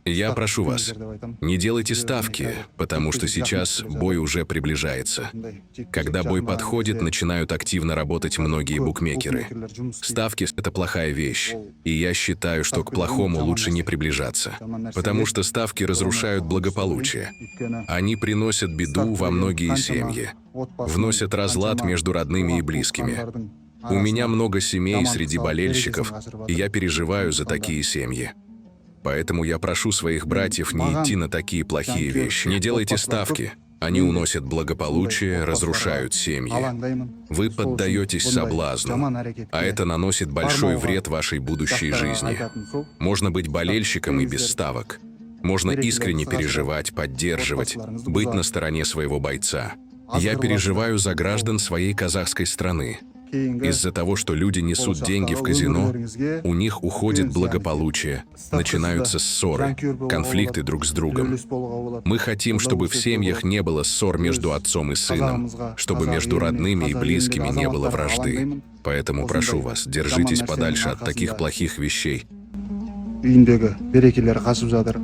Я прошу вас, не делайте ставки, потому что сейчас бой уже приближается. Когда бой подходит, начинают активно работать многие букмекеры. Ставки – это плохая вещь, и я считаю, что к плохому лучше не приближаться, потому что ставки разрушают благополучие. Они приносят беду во многие семьи, вносят разлад между родными и близкими. У меня много семей среди болельщиков, и я переживаю за такие семьи. Поэтому я прошу своих братьев не идти на такие плохие вещи. Не делайте ставки. Они уносят благополучие, разрушают семьи. Вы поддаетесь соблазну, а это наносит большой вред вашей будущей жизни. Можно быть болельщиком и без ставок. Можно искренне переживать, поддерживать, быть на стороне своего бойца. Я переживаю за граждан своей казахской страны. Из-за того, что люди несут деньги в казино, у них уходит благополучие, начинаются ссоры, конфликты друг с другом. Мы хотим, чтобы в семьях не было ссор между отцом и сыном, чтобы между родными и близкими не было вражды. Поэтому прошу вас, держитесь подальше от таких плохих вещей. Үйіндегі берекелер қашып жатыр.